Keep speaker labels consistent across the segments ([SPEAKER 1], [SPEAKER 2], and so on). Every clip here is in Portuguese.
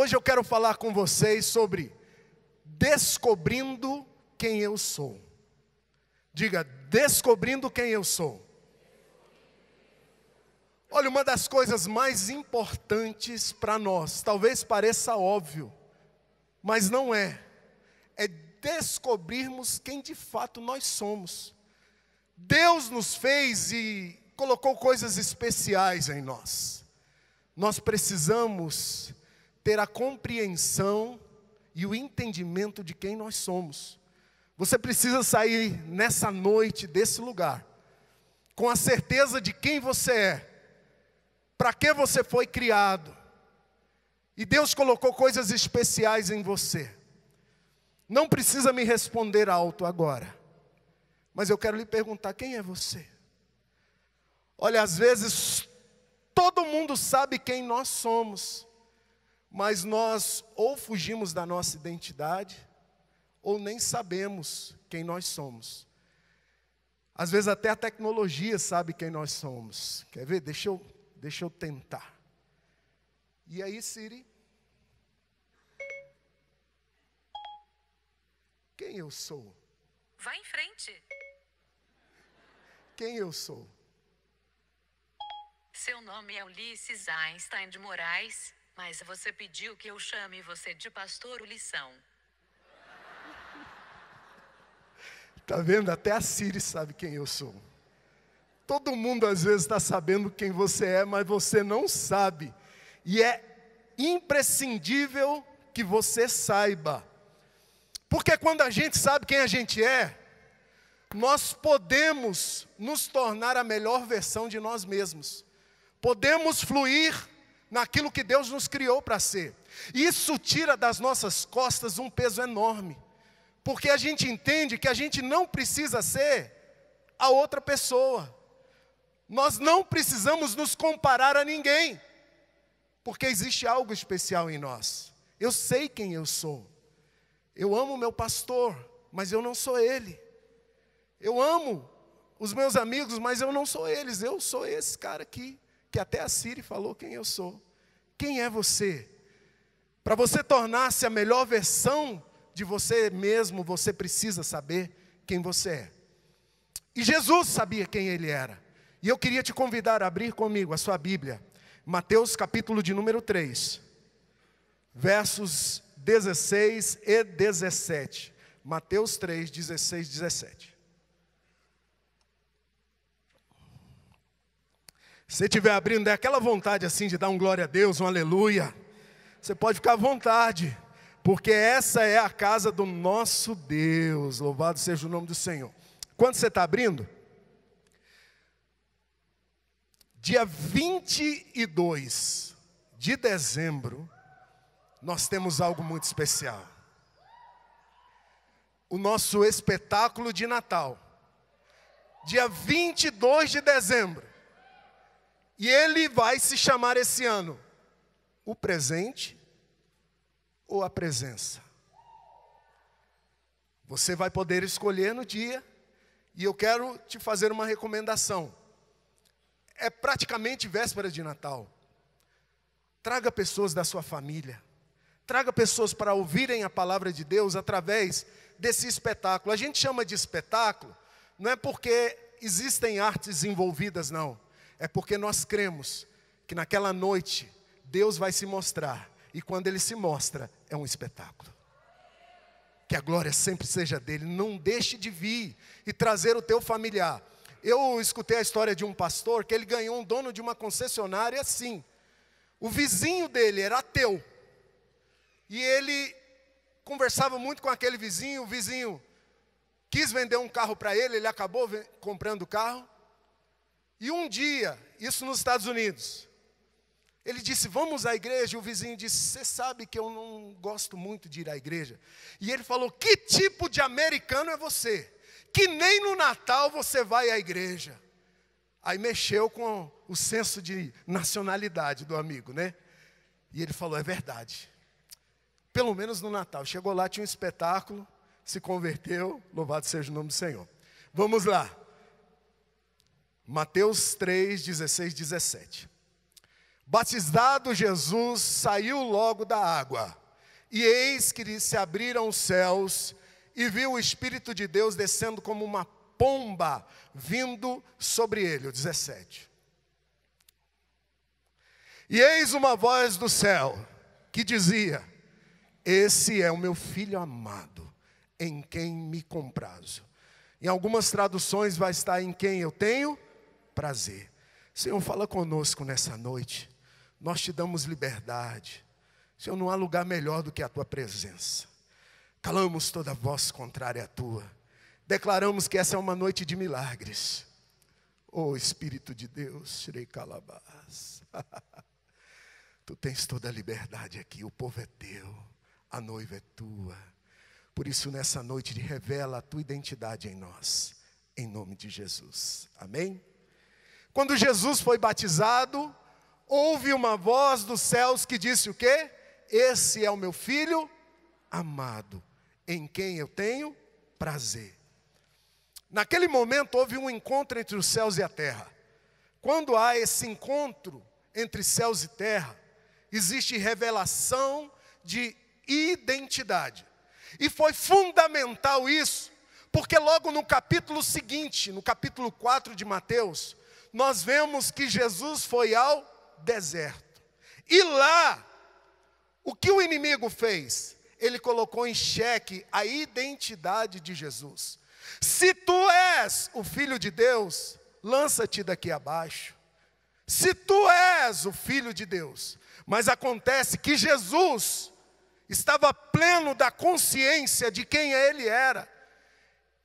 [SPEAKER 1] Hoje eu quero falar com vocês sobre descobrindo quem eu sou. Diga, descobrindo quem eu sou. Olha, uma das coisas mais importantes para nós, talvez pareça óbvio, mas não é descobrirmos quem de fato nós somos. Deus nos fez e colocou coisas especiais em nós. Nós precisamos ter a compreensão e o entendimento de quem nós somos. Você precisa sair nessa noite desse lugar com a certeza de quem você é, para que você foi criado. E Deus colocou coisas especiais em você. Não precisa me responder alto agora, mas eu quero lhe perguntar, quem é você? Olha, às vezes todo mundo sabe quem nós somos, mas nós ou fugimos da nossa identidade, ou nem sabemos quem nós somos. Às vezes até a tecnologia sabe quem nós somos. Quer ver? Deixa eu tentar. E aí, Siri? Quem eu sou?
[SPEAKER 2] Vá em frente.
[SPEAKER 1] Quem eu sou?
[SPEAKER 2] Seu nome é Ulisses Einstein de Moraes, mas você pediu que eu chame você de Pastor Ulição.
[SPEAKER 1] Tá vendo? Até a Siri sabe quem eu sou. Todo mundo às vezes está sabendo quem você é, mas você não sabe. E é imprescindível que você saiba. Porque quando a gente sabe quem a gente é, nós podemos nos tornar a melhor versão de nós mesmos. Podemos fluir naquilo que Deus nos criou para ser. Isso tira das nossas costas um peso enorme. Porque a gente entende que a gente não precisa ser a outra pessoa. Nós não precisamos nos comparar a ninguém. Porque existe algo especial em nós. Eu sei quem eu sou. Eu amo meu pastor, mas eu não sou ele. Eu amo os meus amigos, mas eu não sou eles. Eu sou esse cara aqui, que até a Siri falou quem eu sou. Quem é você? Para você tornar-se a melhor versão de você mesmo, você precisa saber quem você é. E Jesus sabia quem ele era. E eu queria te convidar a abrir comigo a sua Bíblia. Mateus capítulo de número 3. Versos 16 e 17. Mateus 3, 16 e 17. Se você estiver abrindo, é aquela vontade assim de dar um glória a Deus, um aleluia. Você pode ficar à vontade, porque essa é a casa do nosso Deus. Louvado seja o nome do Senhor. Quando você está abrindo? Dia 22 de dezembro, nós temos algo muito especial. O nosso espetáculo de Natal. Dia 22 de dezembro. E ele vai se chamar esse ano o presente ou a presença. Você vai poder escolher no dia. E eu quero te fazer uma recomendação. É praticamente véspera de Natal. Traga pessoas da sua família. Traga pessoas para ouvirem a palavra de Deus através desse espetáculo. A gente chama de espetáculo, não é porque existem artes envolvidas, não. É porque nós cremos que naquela noite Deus vai se mostrar. E quando Ele se mostra, é um espetáculo. Que a glória sempre seja dEle. Não deixe de vir e trazer o teu familiar. Eu escutei a história de um pastor que ele ganhou um dono de uma concessionária assim. O vizinho dele era ateu. E ele conversava muito com aquele vizinho. O vizinho quis vender um carro para ele, ele acabou comprando o carro. E um dia, isso nos Estados Unidos, ele disse, vamos à igreja. E o vizinho disse, você sabe que eu não gosto muito de ir à igreja. E ele falou, que tipo de americano é você? Que nem no Natal você vai à igreja. Aí mexeu com o senso de nacionalidade do amigo, né? E ele falou, é verdade. Pelo menos no Natal. Chegou lá, tinha um espetáculo, se converteu, louvado seja o nome do Senhor. Vamos lá. Mateus 3, 16, 17. Batizado Jesus, saiu logo da água, e eis que lhe se abriram os céus, e viu o Espírito de Deus descendo como uma pomba, vindo sobre ele. O 17. E eis uma voz do céu, que dizia: esse é o meu filho amado, em quem me comprazo. Em algumas traduções vai estar: em quem eu tenho prazer. Senhor, fala conosco nessa noite. Nós te damos liberdade. Senhor, não há lugar melhor do que a tua presença. Calamos toda voz contrária à tua. Declaramos que essa é uma noite de milagres. Oh Espírito de Deus, tirei calabás. Tu tens toda a liberdade aqui, o povo é teu, a noiva é tua. Por isso nessa noite revela a tua identidade em nós, em nome de Jesus. Amém? Quando Jesus foi batizado, houve uma voz dos céus que disse o quê? Esse é o meu filho amado, em quem eu tenho prazer. Naquele momento houve um encontro entre os céus e a terra. Quando há esse encontro entre céus e terra, existe revelação de identidade. E foi fundamental isso, porque logo no capítulo seguinte, no capítulo 4 de Mateus, nós vemos que Jesus foi ao deserto. E lá, o que o inimigo fez? Ele colocou em xeque a identidade de Jesus. Se tu és o Filho de Deus, lança-te daqui abaixo. Se tu és o Filho de Deus. Mas acontece que Jesus estava pleno da consciência de quem ele era.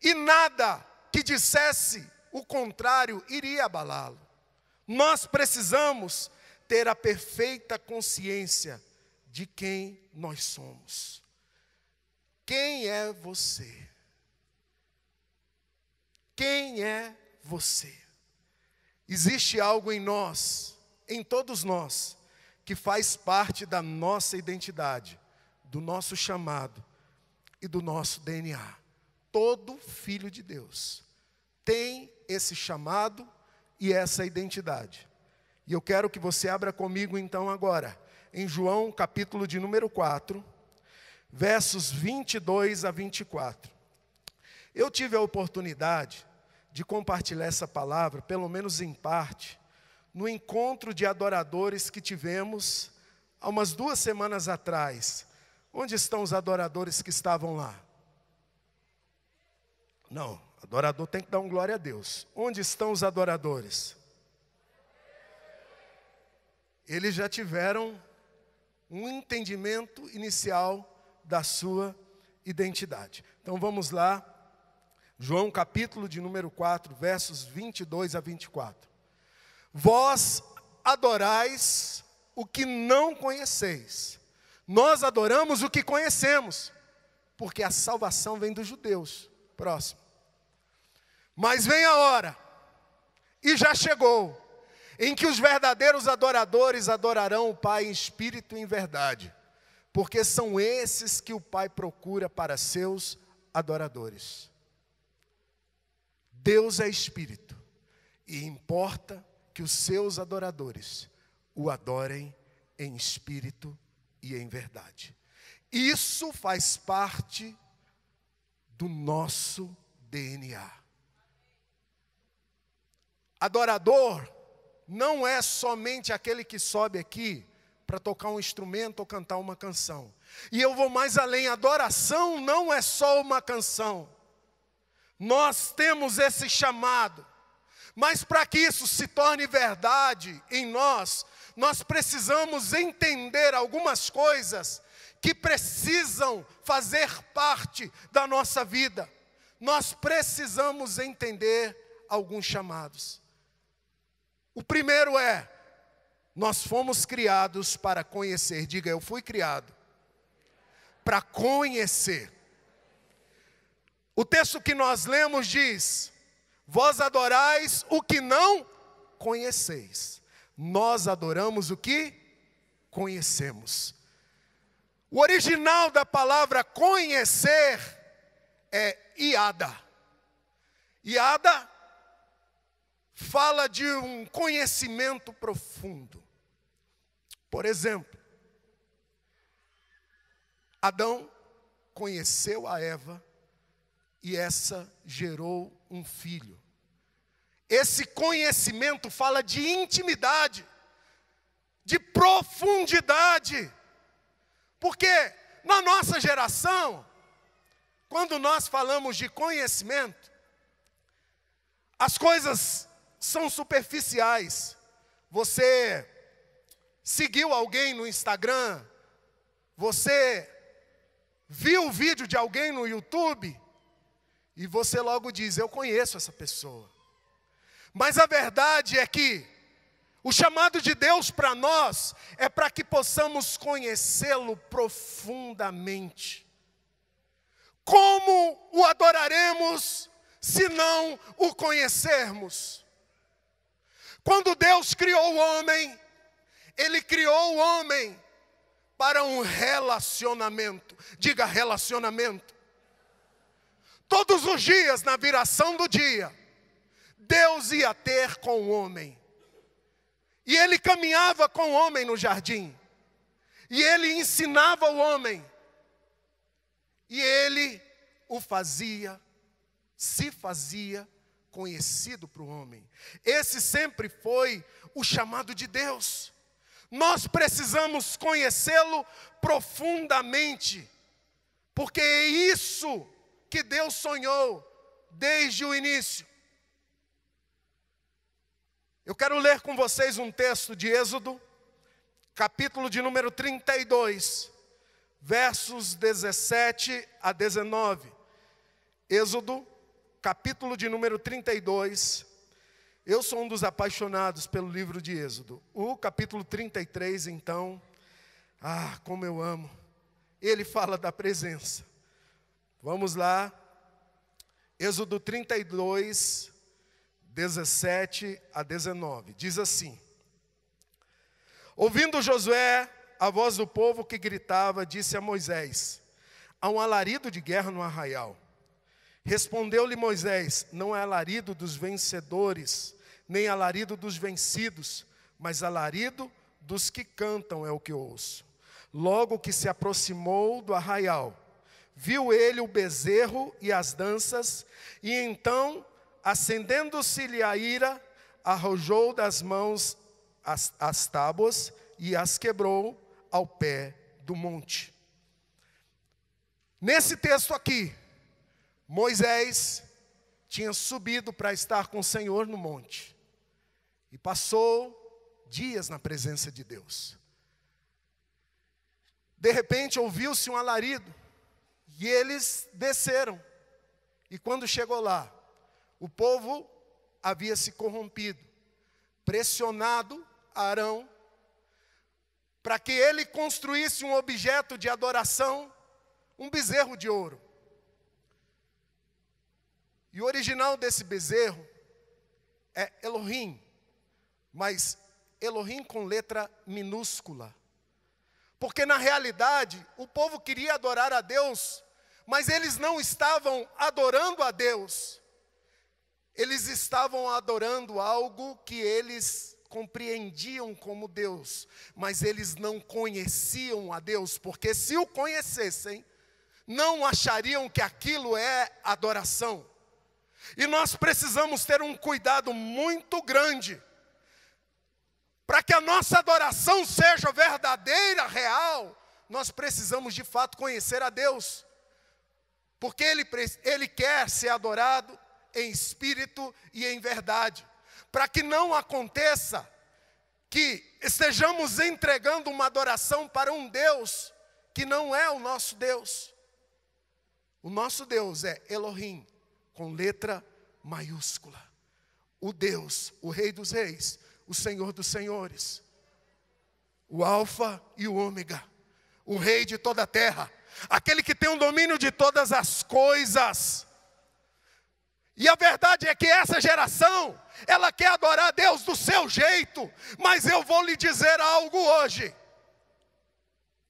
[SPEAKER 1] E nada que dissesse o contrário iria abalá-lo. Nós precisamos ter a perfeita consciência de quem nós somos. Quem é você? Quem é você? Existe algo em nós, em todos nós, que faz parte da nossa identidade, do nosso chamado e do nosso DNA. Todo filho de Deus tem esse chamado e essa identidade. E eu quero que você abra comigo então agora, em João capítulo de número 4, versos 22 a 24. Eu tive a oportunidade de compartilhar essa palavra, pelo menos em parte, no encontro de adoradores que tivemos há umas 2 semanas atrás. Onde estão os adoradores que estavam lá? Não, adorador tem que dar um glória a Deus. Onde estão os adoradores? Eles já tiveram um entendimento inicial da sua identidade. Então vamos lá, João capítulo de número 4, versos 22 a 24. Vós adorais o que não conheceis. Nós adoramos o que conhecemos, porque a salvação vem dos judeus. Próximo. Mas vem a hora, e já chegou, em que os verdadeiros adoradores adorarão o Pai em espírito e em verdade, porque são esses que o Pai procura para seus adoradores. Deus é espírito, e importa que os seus adoradores o adorem em espírito e em verdade. Isso faz parte do nosso DNA. Adorador não é somente aquele que sobe aqui para tocar um instrumento ou cantar uma canção. E eu vou mais além, adoração não é só uma canção. Nós temos esse chamado, mas para que isso se torne verdade em nós, nós precisamos entender algumas coisas que precisam fazer parte da nossa vida. Nós precisamos entender alguns chamados. O primeiro é, nós fomos criados para conhecer. Diga, eu fui criado para conhecer. O texto que nós lemos diz, vós adorais o que não conheceis. Nós adoramos o que conhecemos. O original da palavra conhecer é iada. Iada fala de um conhecimento profundo. Por exemplo, Adão conheceu a Eva e essa gerou um filho. Esse conhecimento fala de intimidade, de profundidade. Porque na nossa geração, quando nós falamos de conhecimento, as coisas são superficiais. Você seguiu alguém no Instagram, você viu o vídeo de alguém no YouTube, e você logo diz, eu conheço essa pessoa. Mas a verdade é que o chamado de Deus para nós é para que possamos conhecê-lo profundamente. Como o adoraremos se não o conhecermos? Quando Deus criou o homem, Ele criou o homem para um relacionamento. Diga relacionamento. Todos os dias, na viração do dia, Deus ia ter com o homem. E Ele caminhava com o homem no jardim. E Ele ensinava o homem. E Ele o fazia, se fazia conhecido para o homem. Esse sempre foi o chamado de Deus. Nós precisamos conhecê-lo profundamente. Porque é isso que Deus sonhou desde o início. Eu quero ler com vocês um texto de Êxodo, capítulo de número 32, versos 17 a 19. Êxodo, capítulo de número 32. Eu sou um dos apaixonados pelo livro de Êxodo. O capítulo 33, então, como eu amo. Ele fala da presença. Vamos lá. Êxodo 32, 17 a 19. Diz assim: ouvindo Josué a voz do povo que gritava, disse a Moisés: há um alarido de guerra no arraial. Respondeu-lhe Moisés: não é alarido dos vencedores, nem alarido dos vencidos, mas alarido dos que cantam é o que ouço. Logo que se aproximou do arraial, viu ele o bezerro e as danças, e então, acendendo-se-lhe a ira, arrojou das mãos as tábuas e as quebrou ao pé do monte. Nesse texto aqui, Moisés tinha subido para estar com o Senhor no monte. E passou dias na presença de Deus. De repente ouviu-se um alarido. E eles desceram. E quando chegou lá, o povo havia se corrompido. Pressionado Arão, para que ele construísse um objeto de adoração, um bezerro de ouro. E o original desse bezerro é Elohim, mas Elohim com letra minúscula. Porque na realidade, o povo queria adorar a Deus, mas eles não estavam adorando a Deus. Eles estavam adorando algo que eles compreendiam como Deus, mas eles não conheciam a Deus, porque se o conhecessem, não achariam que aquilo é adoração. E nós precisamos ter um cuidado muito grande, para que a nossa adoração seja verdadeira, real, nós precisamos de fato conhecer a Deus. Porque Ele quer ser adorado em espírito e em verdade. Para que não aconteça que estejamos entregando uma adoração para um Deus que não é o nosso Deus. O nosso Deus é Elohim, com letra maiúscula. O Deus, o Rei dos Reis, o Senhor dos Senhores. O Alfa e o Ômega. O Rei de toda a terra. Aquele que tem o domínio de todas as coisas. E a verdade é que essa geração, ela quer adorar a Deus do seu jeito. Mas eu vou lhe dizer algo hoje.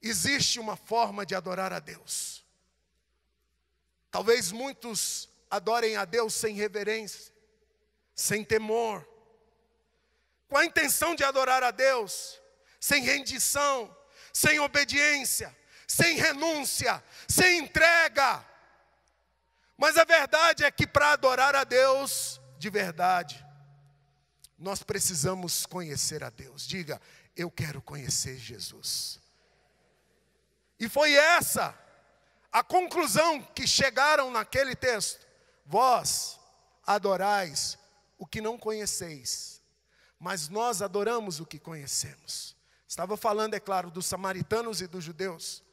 [SPEAKER 1] Existe uma forma de adorar a Deus. Talvez muitos adorem a Deus sem reverência, sem temor. Com a intenção de adorar a Deus, sem rendição, sem obediência, sem renúncia, sem entrega. Mas a verdade é que para adorar a Deus de verdade, nós precisamos conhecer a Deus. Diga, eu quero conhecer Jesus. E foi essa a conclusão que chegaram naquele texto. Vós adorais o que não conheceis, mas nós adoramos o que conhecemos. Estava falando, é claro, dos samaritanos e dos judeus.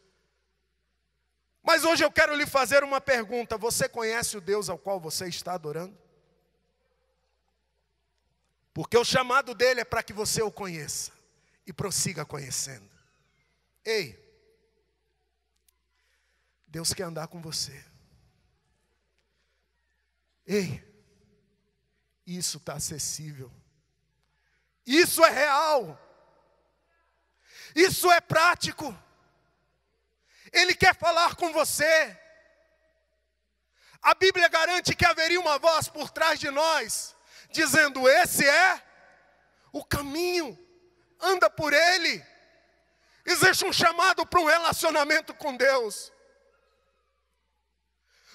[SPEAKER 1] Mas hoje eu quero lhe fazer uma pergunta. Você conhece o Deus ao qual você está adorando? Porque o chamado dele é para que você o conheça e prossiga conhecendo. Ei, Deus quer andar com você. Ei, isso está acessível. Isso é real. Isso é prático. Ele quer falar com você. A Bíblia garante que haveria uma voz por trás de nós, dizendo, esse é o caminho, anda por ele. Existe um chamado para um relacionamento com Deus.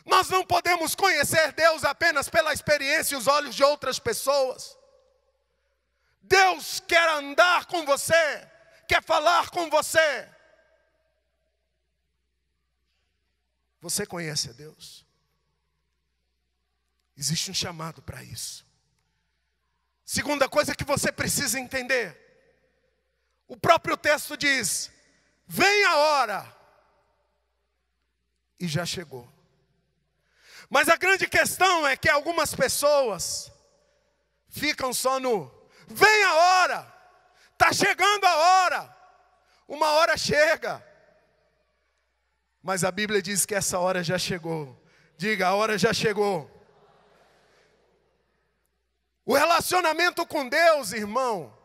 [SPEAKER 1] Nós não podemos conhecer Deus apenas pela experiência e os olhos de outras pessoas. Deus quer andar com você, quer falar com você. Você conhece a Deus? Existe um chamado para isso. Segunda coisa que você precisa entender. O próprio texto diz, vem a hora. E já chegou. Mas a grande questão é que algumas pessoas ficam só no, vem a hora. Está chegando a hora. Uma hora chega. Mas a Bíblia diz que essa hora já chegou. Diga, a hora já chegou. O relacionamento com Deus, irmão,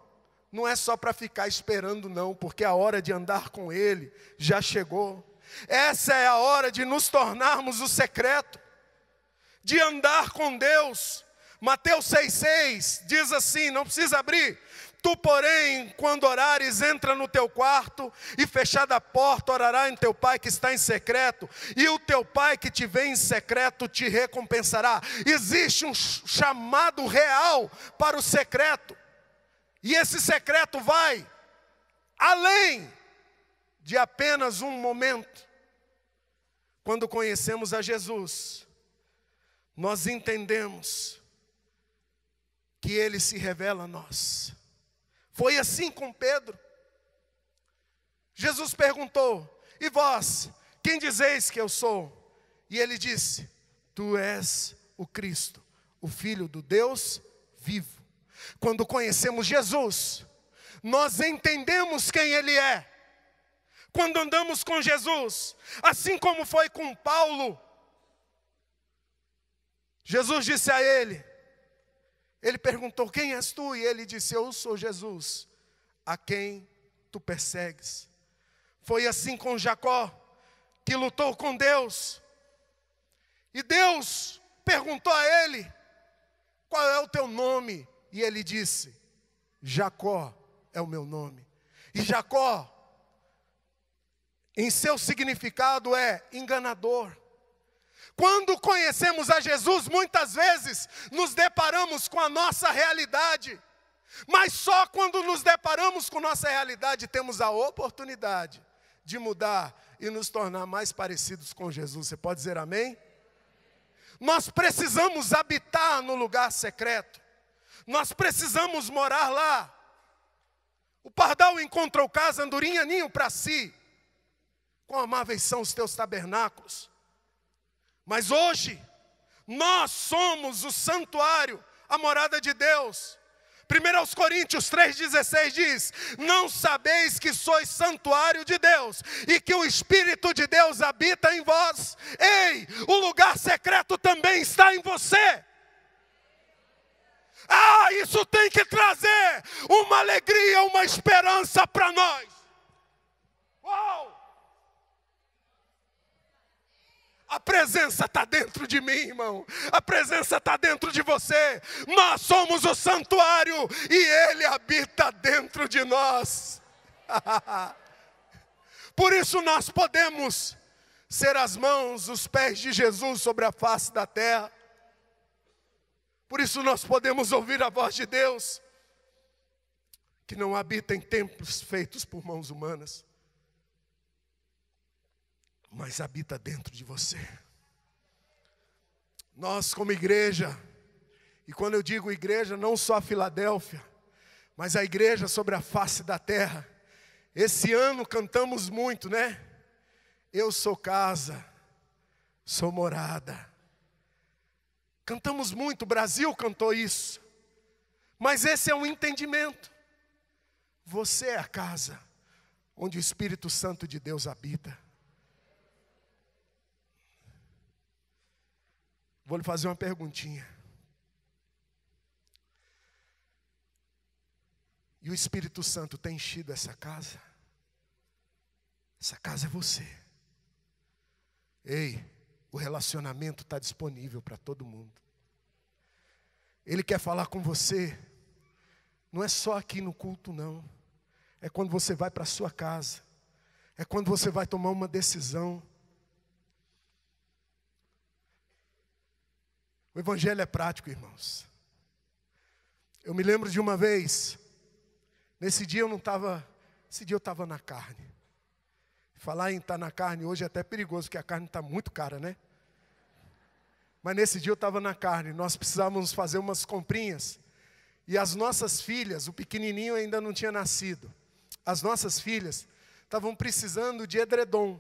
[SPEAKER 1] não é só para ficar esperando não, porque a hora de andar com Ele já chegou. Essa é a hora de nos tornarmos o secreto, de andar com Deus. Mateus 6,6 diz assim, não precisa abrir. Tu, porém, quando orares, entra no teu quarto e fechada a porta, orará em teu Pai que está em secreto, e o teu Pai que te vê em secreto te recompensará. Existe um chamado real para o secreto, e esse secreto vai além de apenas um momento. Quando conhecemos a Jesus, nós entendemos que Ele se revela a nós. Foi assim com Pedro. Jesus perguntou, e vós, quem dizeis que eu sou? E ele disse, tu és o Cristo, o Filho do Deus vivo. Quando conhecemos Jesus, nós entendemos quem Ele é. Quando andamos com Jesus, assim como foi com Paulo, Jesus disse a ele perguntou, quem és tu? E ele disse, eu sou Jesus, a quem tu persegues. Foi assim com Jacó, que lutou com Deus. E Deus perguntou a ele, qual é o teu nome? E ele disse, Jacó é o meu nome. E Jacó, em seu significado é enganador. Quando conhecemos a Jesus, muitas vezes nos deparamos com a nossa realidade. Mas só quando nos deparamos com nossa realidade, temos a oportunidade de mudar e nos tornar mais parecidos com Jesus. Você pode dizer amém? Nós precisamos habitar no lugar secreto. Nós precisamos morar lá. O pardal encontrou casa, andorinha ninho para si. Quão amáveis são os teus tabernáculos. Mas hoje, nós somos o santuário, a morada de Deus. 1 Coríntios 3,16 diz, não sabeis que sois santuário de Deus, e que o Espírito de Deus habita em vós. Ei, o lugar secreto também está em você. Ah, isso tem que trazer uma alegria, uma esperança para nós. Uau! A presença está dentro de mim, irmão. A presença está dentro de você. Nós somos o santuário e Ele habita dentro de nós. Por isso nós podemos ser as mãos, os pés de Jesus sobre a face da terra. Por isso nós podemos ouvir a voz de Deus, que não habita em templos feitos por mãos humanas, mas habita dentro de você. Nós como igreja, e quando eu digo igreja, não só a Filadélfia, mas a igreja sobre a face da terra. Esse ano cantamos muito, né? Eu sou casa, sou morada. Cantamos muito, o Brasil cantou isso. Mas esse é um entendimento. Você é a casa onde o Espírito Santo de Deus habita. Vou lhe fazer uma perguntinha. E o Espírito Santo tem enchido essa casa? Essa casa é você. Ei, o relacionamento está disponível para todo mundo. Ele quer falar com você. Não é só aqui no culto, não. É quando você vai para a sua casa. É quando você vai tomar uma decisão. O evangelho é prático, irmãos. Eu me lembro de uma vez, nesse dia eu estava na carne. Falar em estar na carne hoje é até perigoso, porque a carne está muito cara, né? Mas nesse dia eu estava na carne, nós precisávamos fazer umas comprinhas. E as nossas filhas, o pequenininho ainda não tinha nascido. As nossas filhas estavam precisando de edredom.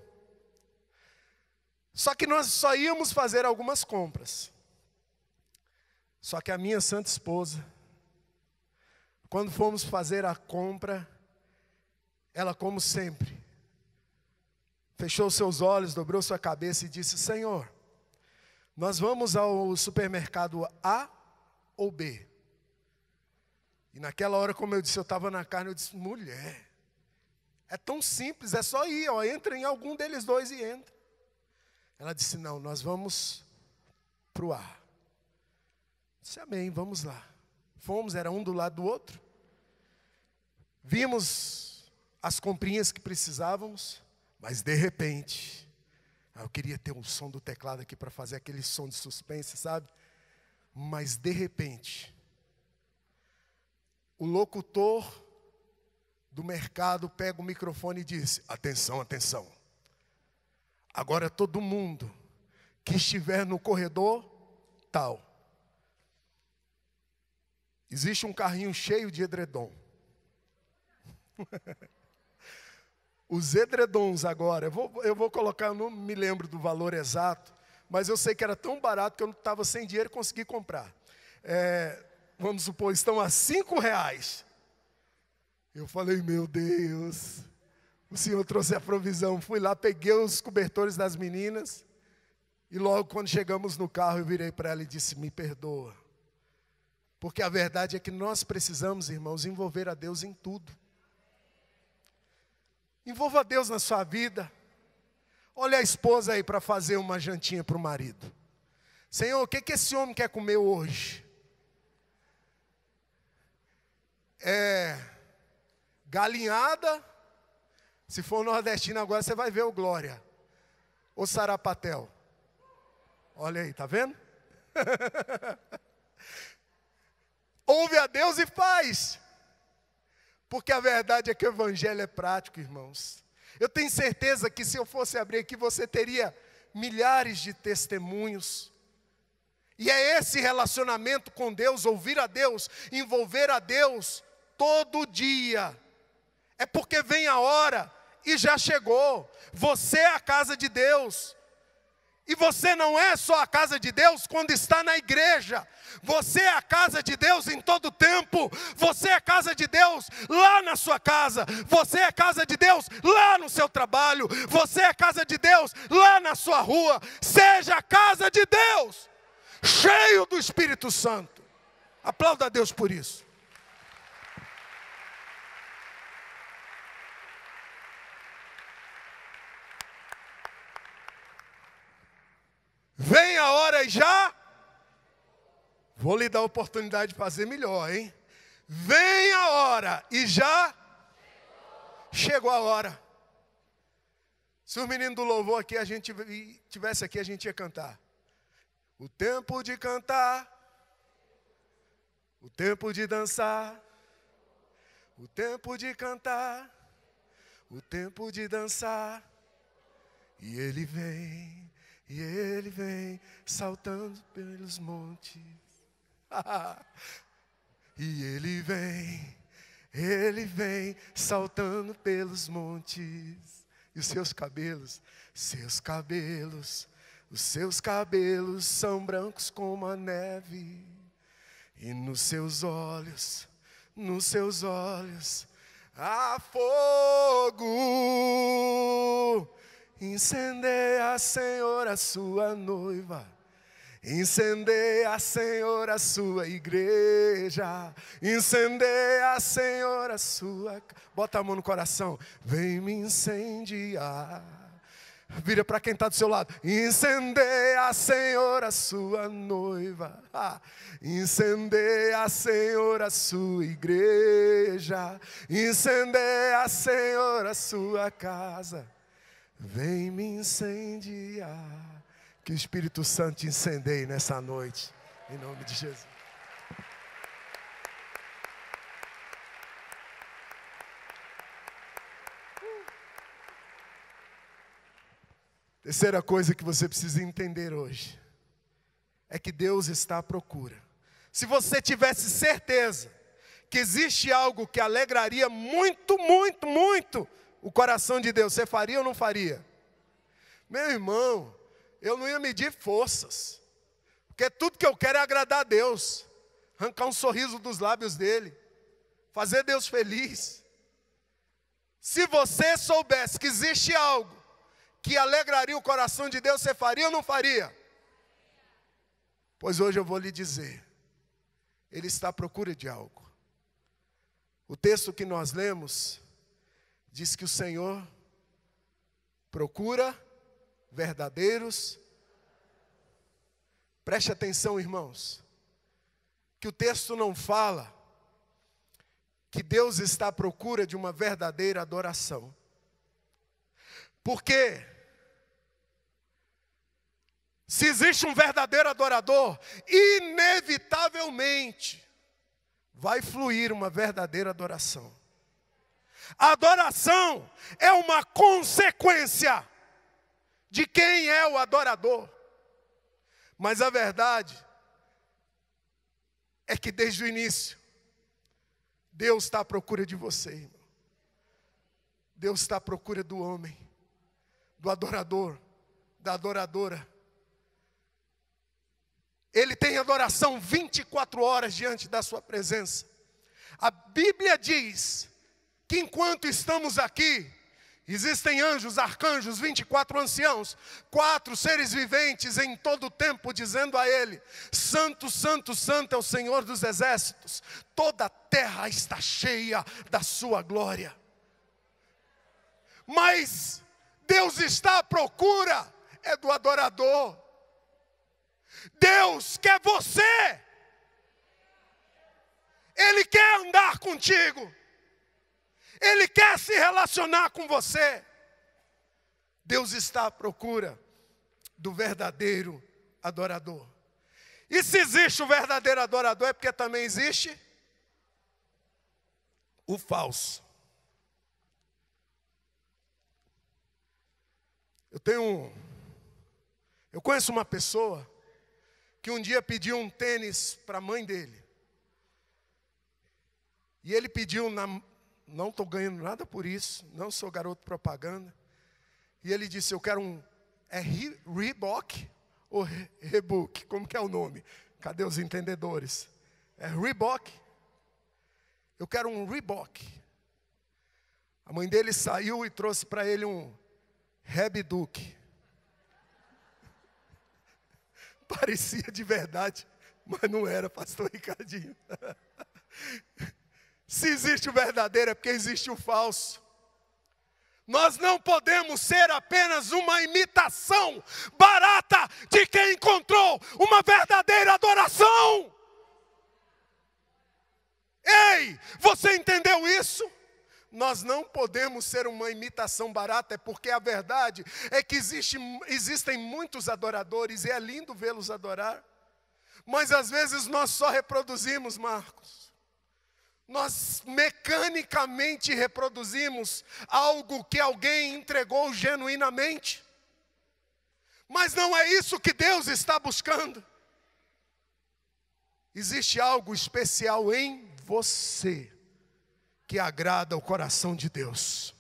[SPEAKER 1] Só que nós só íamos fazer algumas compras. Só que a minha santa esposa, quando fomos fazer a compra, ela, como sempre, fechou seus olhos, dobrou sua cabeça e disse: Senhor, nós vamos ao supermercado A ou B? E naquela hora, como eu disse, eu estava na carne, eu disse: mulher, é tão simples, é só ir, ó, entra em algum deles dois e entra. Ela disse: não, nós vamos para o A. Eu disse: amém, vamos lá. Fomos, era um do lado do outro. Vimos as comprinhas que precisávamos, mas de repente, eu queria ter um som do teclado aqui para fazer aquele som de suspense, sabe? Mas de repente, o locutor do mercado pega o microfone e diz: atenção, atenção. Agora todo mundo que estiver no corredor tal, existe um carrinho cheio de edredom. Os edredons agora, eu vou colocar, eu não me lembro do valor exato, mas eu sei que era tão barato que eu não estava sem dinheiro e consegui comprar. Vamos supor, estão a R$5. Eu falei: meu Deus, o Senhor trouxe a provisão. Fui lá, peguei os cobertores das meninas, e logo quando chegamos no carro, eu virei para ela e disse: me perdoa. Porque a verdade é que nós precisamos, irmãos, envolver a Deus em tudo. Envolva Deus na sua vida. Olha a esposa aí para fazer uma jantinha para o marido. Senhor, o que esse homem quer comer hoje? Galinhada. Se for nordestino agora, você vai ver o Glória. Ou sarapatel. Olha aí, tá vendo? Ouve a Deus e faz. Porque a verdade é que o evangelho é prático, irmãos. Eu tenho certeza que se eu fosse abrir aqui, você teria milhares de testemunhos. E é esse relacionamento com Deus, ouvir a Deus, envolver a Deus todo dia. É porque vem a hora e já chegou. Você é a casa de Deus. E você não é só a casa de Deus quando está na igreja. Você é a casa de Deus em todo tempo. Você é a casa de Deus lá na sua casa. Você é a casa de Deus lá no seu trabalho. Você é a casa de Deus lá na sua rua. Seja a casa de Deus, cheio do Espírito Santo. Aplauda a Deus por isso. Vem a hora e já. Vou lhe dar a oportunidade de fazer melhor, hein? Vem a hora e já chegou a hora. Se o menino do louvor aqui, a gente tivesse aqui, a gente ia cantar. O tempo de cantar, o tempo de dançar, o tempo de cantar, o tempo de dançar. E ele vem saltando pelos montes. E ele vem saltando pelos montes. E os seus cabelos, os seus cabelos são brancos como a neve. E nos seus olhos há fogo. Incendeia, Senhor, a sua noiva. Incendeia, Senhor, a sua igreja. Incendeia, Senhor, a sua... Bota a mão no coração. Vem me incendiar. Vira para quem está do seu lado. Incendeia, Senhor, a sua noiva. Incendeia, Senhor, a sua igreja. Incendeia, Senhor, a sua casa. Vem me incendiar. Que o Espírito Santo te incendeie nessa noite. Em nome de Jesus. Terceira coisa que você precisa entender hoje é que Deus está à procura. Se você tivesse certeza que existe algo que alegraria muito, muito, muito o coração de Deus, você faria ou não faria? Meu irmão, eu não ia medir forças, porque tudo que eu quero é agradar a Deus, arrancar um sorriso dos lábios dele, fazer Deus feliz. Se você soubesse que existe algo que alegraria o coração de Deus, você faria ou não faria? Pois hoje eu vou lhe dizer, Ele está à procura de algo. O texto que nós lemos diz que o Senhor procura verdadeiros. Preste atenção, irmãos, que o texto não fala que Deus está à procura de uma verdadeira adoração. Porque se existe um verdadeiro adorador, inevitavelmente vai fluir uma verdadeira adoração. A adoração é uma consequência de quem é o adorador. Mas a verdade é que desde o início, Deus está à procura de você, irmão. Deus está à procura do homem, do adorador, da adoradora. Ele tem adoração 24 horas diante da sua presença. A Bíblia diz que enquanto estamos aqui, existem anjos, arcanjos, 24 anciãos, 4 seres viventes em todo o tempo, dizendo a Ele: Santo, Santo, Santo é o Senhor dos exércitos. Toda a terra está cheia da sua glória. Mas Deus está à procura do adorador. Deus quer você. Ele quer andar contigo. Ele quer se relacionar com você. Deus está à procura do verdadeiro adorador. E se existe o verdadeiro adorador, é porque também existe o falso. Eu conheço uma pessoa que um dia pediu um tênis para a mãe dele. E ele pediu, não estou ganhando nada por isso, não sou garoto propaganda. E ele disse: eu quero Reebok ou Reebok? Como que é o nome? Cadê os entendedores? É Reebok. Eu quero um Reebok. A mãe dele saiu e trouxe para ele um Rebduc. Parecia de verdade, mas não era, pastor Ricardinho. Se existe o verdadeiro, é porque existe o falso. Nós não podemos ser apenas uma imitação barata de quem encontrou uma verdadeira adoração. Ei, você entendeu isso? nós não podemos ser uma imitação barata, é porque a verdade é que existem muitos adoradores e é lindo vê-los adorar. Mas às vezes nós só reproduzimos, Marcos. Nós mecanicamente reproduzimos algo que alguém entregou genuinamente. Mas não é isso que Deus está buscando. Existe algo especial em você que agrada o coração de Deus.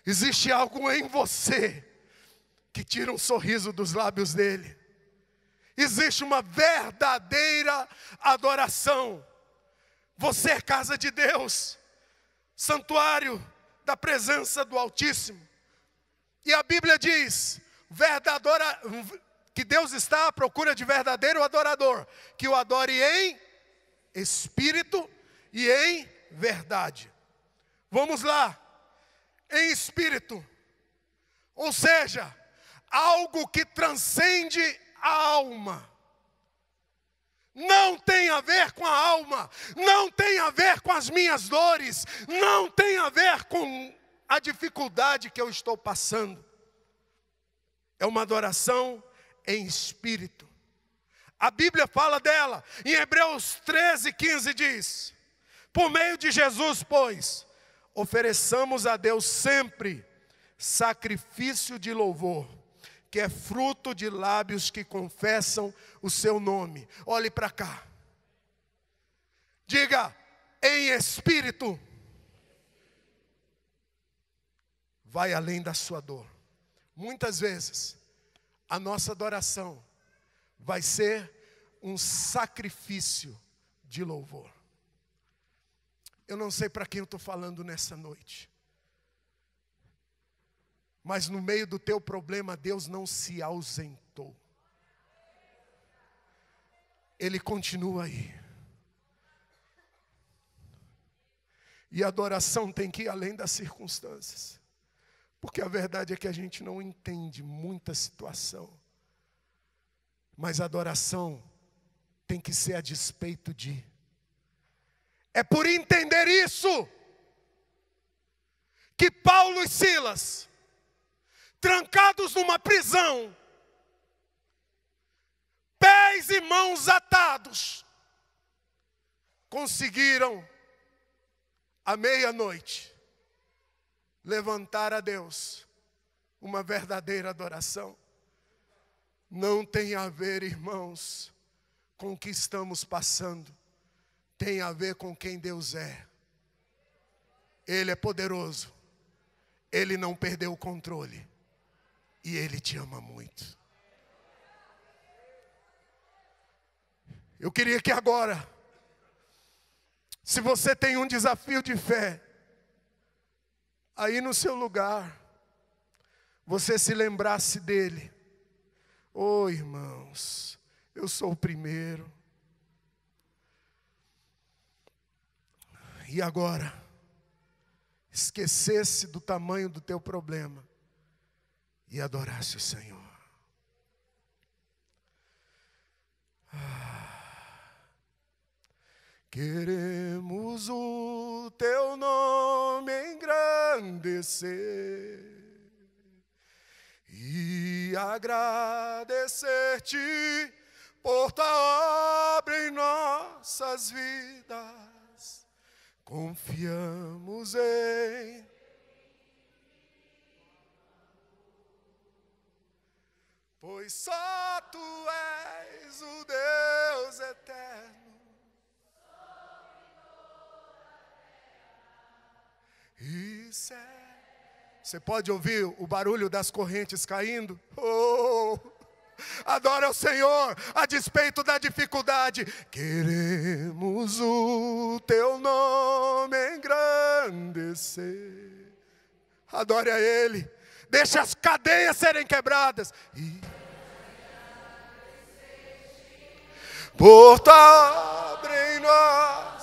[SPEAKER 1] Existe algo em você que tira um sorriso dos lábios dele. Existe uma verdadeira adoração. Você é casa de Deus, santuário da presença do Altíssimo. E a Bíblia diz que Deus está à procura de verdadeiro adorador, que o adore em espírito e em verdade. Vamos lá, em espírito, ou seja, algo que transcende a alma. Não tem a ver com a alma, não tem a ver com as minhas dores, não tem a ver com a dificuldade que eu estou passando. É uma adoração em espírito. A Bíblia fala dela, em Hebreus 13:15 diz: por meio de Jesus, pois, ofereçamos a Deus sempre sacrifício de louvor, que é fruto de lábios que confessam o seu nome. Olhe para cá. Diga, em espírito. Vai além da sua dor. Muitas vezes, a nossa adoração vai ser um sacrifício de louvor. Eu não sei para quem eu estou falando nessa noite. Mas no meio do teu problema, Deus não se ausentou. Ele continua aí. E a adoração tem que ir além das circunstâncias. Porque a verdade é que a gente não entende muita situação. Mas a adoração tem que ser a despeito de. É por entender isso que Paulo e Silas, trancados numa prisão, pés e mãos atados, conseguiram, à meia-noite, levantar a Deus uma verdadeira adoração. Não tem a ver, irmãos, com o que estamos passando. Tem a ver com quem Deus é. Ele é poderoso. Ele não perdeu o controle. E Ele te ama muito. Eu queria que agora, se você tem um desafio de fé, aí no seu lugar, você se lembrasse dele. Oh, irmãos, eu sou o primeiro. E agora, esquecesse do tamanho do teu problema e adorasse o Senhor. Queremos o teu nome engrandecer e agradecer-te por tua obra em nossas vidas. Confiamos em pois só tu és o Deus eterno. Isso é. Você pode ouvir o barulho das correntes caindo? Oh! Adora o Senhor a despeito da dificuldade. Queremos o teu nome engrandecer. Adore a Ele. Deixa as cadeias serem quebradas. E por tua obra em nós.